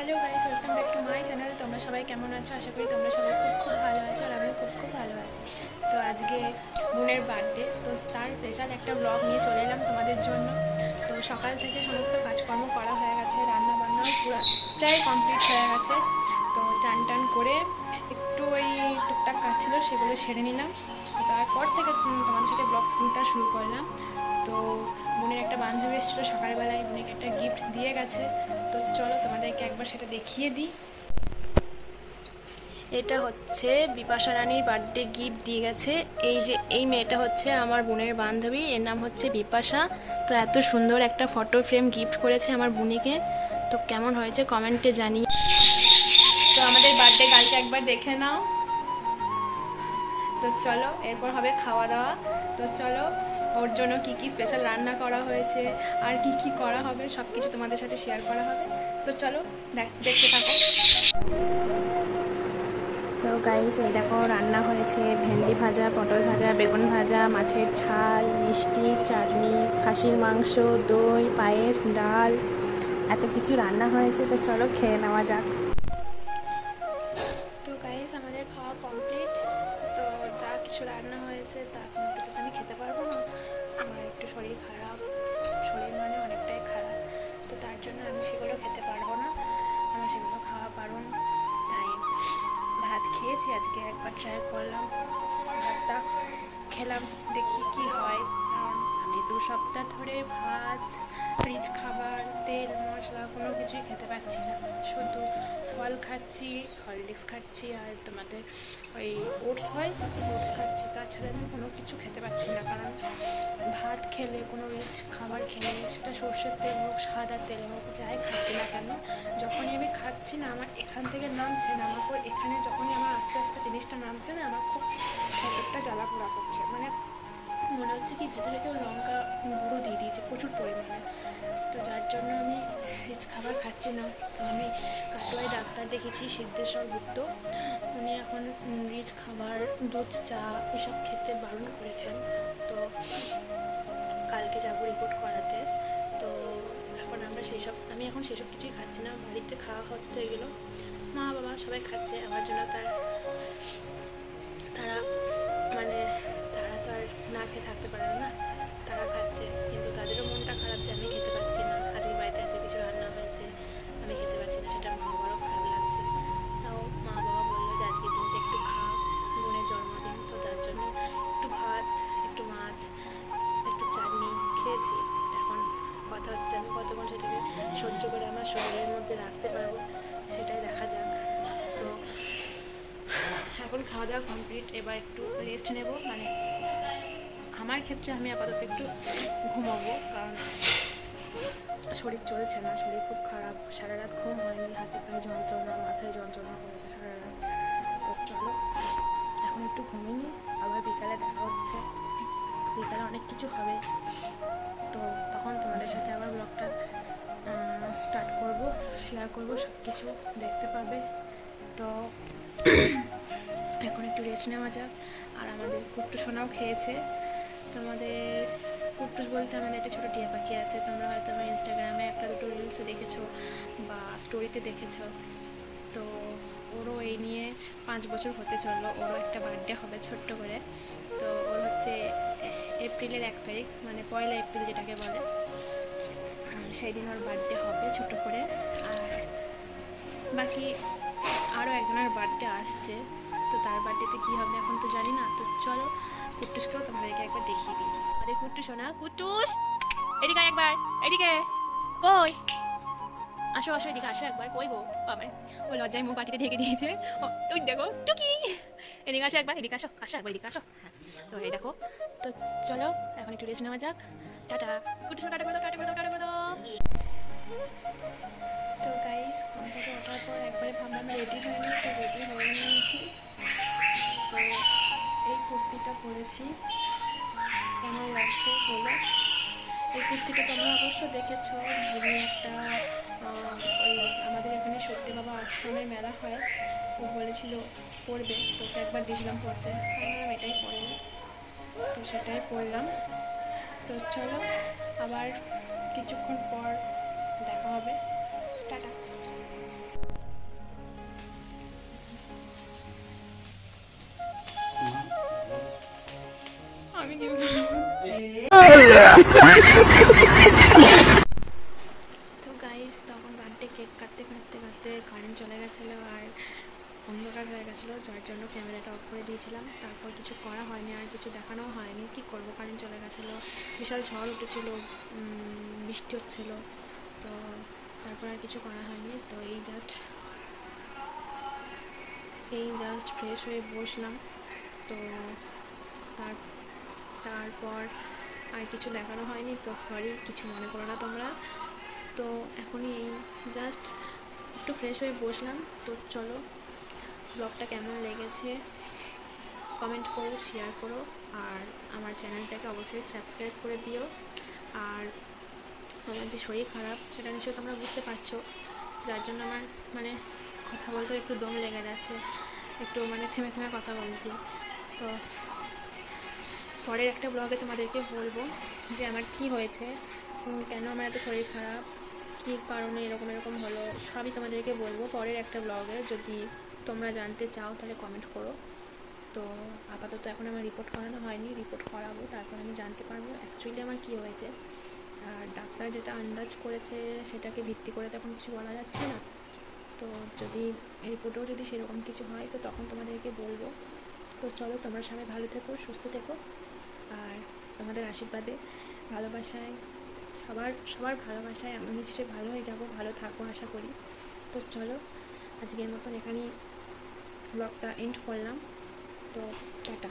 Hello guys, welcome back to my channel. তোমরা সবাই কেমন আছো? আশা করি তোমরা সবাই খুব খুব ভালো আছো, আর আমিও খুব খুব ভালো আছি। তো আজকে বোনের বার্থডে, তো তার স্পেশাল একটা ব্লগ নিয়ে চলে এলাম তোমাদের জন্য। তো সকাল থেকে সমস্ত কাজকর্ম করা হয়ে গেছে, রান্না বান্নাও পুরো প্রায় কমপ্লিট হয়ে গেছে। তো চান টান করে একটু ওই টুকটাক কাজ ছিল সেগুলো সেরে নিলাম। তারপর থেকে তোমাদের সাথে ব্লগটা শুরু করলাম। তো বোনের একটা বান্ধবী এসেছিলো সকালবেলায়, বোনকে একটা গিফট দিয়ে গেছে। তো চলো তোমাদেরকে একবার সেটা দেখিয়ে দিই। এটা হচ্ছে বিপাশা রানীর বার্থডে গিফট দিয়ে গেছে। এই যে এই মেয়েটা হচ্ছে আমার বোনের বান্ধবী, এর নাম হচ্ছে বিপাশা। তো এত সুন্দর একটা ফটো ফ্রেম গিফট করেছে আমার বোনিকে। তো কেমন হয়েছে কমেন্টে জানি। তো আমাদের বার্থডে কালকে একবার দেখে নাও। তো চলো এরপর হবে খাওয়া দাওয়া। তো চলো ওর জন্য কি কি স্পেশাল রান্না করা হয়েছে আর কি কি করা হবে সব কিছু তোমাদের সাথে শেয়ার করা হবে। তো চলো দেখতে থাকো। তো গাইস, এই দেখো রান্না হয়েছে ভেন্ডি ভাজা, পটল ভাজা, বেগুন ভাজা, মাছের ঝাল, মিষ্টি, চাটনি, খাসির মাংস, দই, পায়েস, ডাল, এত কিছু রান্না হয়েছে। তো চলো খেয়ে নেওয়া যাক। তো গাইস, আমাদের খাওয়া কমপ্লিট। তো যা কিছু রান্না হয়েছে তা কোনো কিছু তো আমি খেতে পারবো না, আমার একটু শরীর খারাপ, শরীর মানে অনেকটাই খারাপ। তো তার জন্য আমি সেগুলো খেতে পারবো না, আমার সেগুলো খাওয়া বারণ। তাই ভাত খেয়েছি, আজকে একবার ট্রাই করলাম, ভাতটা খেলাম, দেখি কি হয়। কারণ আমি 2 সপ্তাহ ধরে ভাত, রিচ খাবার, তেল মশলা কোনো কিছুই খেতে পাচ্ছি না। শুধু ফল খাচ্ছি, হরলিক্স খাচ্ছি, আর তোমাদের ওই ওটস হয়, ওটস খাচ্ছি। তাছাড়া আমি কোনো কিছু খেতে পাচ্ছি না। কারণ ভাত খেলে, কোনো রিচ খাবার খেলে, সেটা সর্ষের তেল হোক, সাদা তেল হোক, যাই খাচ্ছি না কেন, যখনই আমি খাচ্ছি না আমার এখান থেকে নামছে, নামার পর এখানে যখনই আমার আস্তে আস্তে জিনিসটা নামছে না, আমার খুব ভেতরটা জ্বালা পোড়া করছে। মানে মনে হচ্ছে কি ভেতরে কেউ লঙ্কা গুঁড়ো দিয়ে দিয়েছে প্রচুর পরিমাণে। তো যার জন্য আমি রিচ খাবার খাচ্ছি না। তো আমি কাটোয়ায় ডাক্তার দেখেছি, সিদ্ধেশ্বর গুপ্ত, উনি এখন রিচ খাবার, দুধ চা এসব খেতে বারণ করেছেন। তো কালকে যাবো রিপোর্ট করাতে। তো এখন আমি এখন সেসব কিছুই খাচ্ছি না। বাড়িতে খাওয়া হচ্ছে এগুলো, মা বাবা সবাই খাচ্ছে, আমার জন্য তারা মানে তারা তো আর না খেয়ে থাকতে পারে না, তারা খাচ্ছে। কিন্তু তাদেরও মনটা খারাপ যে আমি খেতে পাচ্ছি না, আজকে বাড়িতে এত কিছু রান্না হয়েছে আমি খেতে পাচ্ছি না, সেটা মা বাবারও খারাপ লাগছে। তাও মা বাবা বললো যে আজকে দিনটা একটু খা, বোনের জন্মদিন, তো তার জন্য একটু ভাত, একটু মাছ, একটু চাটনি খেয়েছি। এখন কথা হচ্ছে আমি কতক্ষণ সেটাকে সহ্য করে আমার শরীরের মধ্যে রাখতে পারবো, সেটাই দেখা যাক। তো এখন খাওয়া দাওয়া কমপ্লিট, এবার একটু রেস্ট নেব। মানে আমার ক্ষেত্রে আমি আপাতত একটু ঘুমাবো, কারণ শরীর চলছে না, শরীর খুব খারাপ, সারা রাত ঘুম হয়নি, হাতে পায়ে যন্ত্রণা, মাথায় যন্ত্রণা করেছে সারা রাত। তো চলো এখন একটু ঘুমিয়ে নিই, আবার বিকালে দেখা হচ্ছে। বিকালে অনেক কিছু হবে, তো তখন তোমাদের সাথে আবার ব্লগটা স্টার্ট করব, শেয়ার করব, সব কিছু দেখতে পাবে। তো এখন একটু রেস্ট নেওয়া যাক। আর আমাদের কুট্টু সোনাও খেয়েছে। তোমাদের কুট্টুস বলতে আমাদের একটা ছোটো টিয়া পাখি আছে, তোমরা হয়তো আমার ইনস্টাগ্রামে একটা দুটো রিলসে দেখেছো বা স্টোরিতে দেখেছো। তো ওরও এই নিয়ে 5 বছর হতে চললো, ওরও একটা বার্থডে হবে ছোট্ট করে। তো ওর হচ্ছে এপ্রিলের 1 তারিখ, মানে 1 এপ্রিল যেটাকে বলে, সেই দিন ওর বার্থডে হবে ছোট করে। আর বাকি আরও একজনের বার্থডে আসছে, তো তার বার্থডেতে কী হবে এখন তো জানি না। তো চলো কুট্টুসকেও তোমাদেরকে একবার দেখিয়ে দিই। আরে কুট্টু শোনা, কুট্টুস এদিকে একবার, এদিকে কই, আসো আসো, এদিকে আসো একবার। কই গো বাবা, ও লজ্জায় মুখ বাটিতে ঢেকে দিয়েছে। ও তুই দেখো টুকি, এদিকে আসো একবার, এদিকে আসো, আসো একবার, এদিকে আসো। হ্যাঁ, তো এই দেখো। তো চলো এখন একটু রেস্ট নেওয়া যাক। টাটা কুট্টু শোনা, টাটা করে দাও, টাটা করে দাও, টাটা করে দাও। তো গাইস, ঘুম থেকে ওঠার পর একবারে ভাবলাম রেডি হয়ে নিই, তো রেডি হয়ে নিয়েছি। তো এই কুর্তিটা পরেছি, কেমন লাগছে বলো। এই কুর্তিটা তোমরা অবশ্য দেখেছো, ভুলি একটা ওই আমাদের এখানে সত্যি বাবা আশ্রমে মেলা হয়, ও বলেছিল পরবে, তো ওকে একবার দিয়েছিলাম পরতে, আমি এটাই পরে নিই। তো সেটাই পরলাম। তো চলো আবার কিছুক্ষণ পর দেখা হবে, টাটা। তো গাইস, তখন বার্থডে কেক কাটতে কাটতে কাটতে কারেন্ট চলে গেছিলো আর অন্ধকার হয়ে গেছিলো, যার জন্য ক্যামেরাটা অফ করে দিয়েছিলাম। তারপর কিছু করা হয়নি, আর কিছু দেখানোও হয়নি। কি করবো, কারেন্ট চলে গেছিলো, বিশাল ঝড় উঠেছিলো, বৃষ্টি হচ্ছিলো। তো তারপর আর কিছু করা হয়নি। তো এই জাস্ট ফ্রেশ হয়ে বসলাম। তো তারপর আর কিছু দেখানো হয়নি, তো সরি, কিছু মনে করো না তোমরা। তো এখনই এই জাস্ট একটু ফ্রেশ হয়ে বসলাম। তো চলো, ব্লগটা কেমন লেগেছে কমেন্ট করো, শেয়ার করো, আর আমার চ্যানেলটাকে অবশ্যই সাবস্ক্রাইব করে দিও। আর আমার যে শরীর খারাপ সেটা নিশ্চয়ই তোমরা বুঝতে পারছো, যার জন্য আমার মানে কথা বলতে একটু দম লেগে যাচ্ছে, একটু মানে থেমে থেমে কথা বলছি। তো পরের একটা ব্লগে তোমাদেরকে বলবো যে আমার কি হয়েছে, কেন আমার এত শরীর খারাপ, কী কারণে এরকম হলো, সবই তোমাদেরকে বলবো পরের একটা ব্লগে। যদি তোমরা জানতে চাও তাহলে কমেন্ট করো। তো আপাতত এখন আমার রিপোর্ট করানো হয়নি, রিপোর্ট করাবো, তারপর আমি জানতে পারবো অ্যাকচুয়ালি আমার কী হয়েছে। আর ডাক্তার যেটা আন্দাজ করেছে সেটাকে ভিত্তি করে তখন কিছু বলা যাচ্ছে না। তো যদি রিপোর্টেও যদি সেরকম কিছু হয় তো তখন তোমাদেরকে বলবো। তো চলো, তোমরা সবাই ভালো থেকো, সুস্থ থেকো, আর তোমাদের আশীর্বাদে, ভালোবাসায়, সবার ভালোবাসায় আমি নিশ্চয়ই ভালো হয়ে যাব, ভালো থাকবো আশা করি। তো চলো, আজকের মতন এখানেই ব্লগটা এন্ড করলাম। তো টাটা।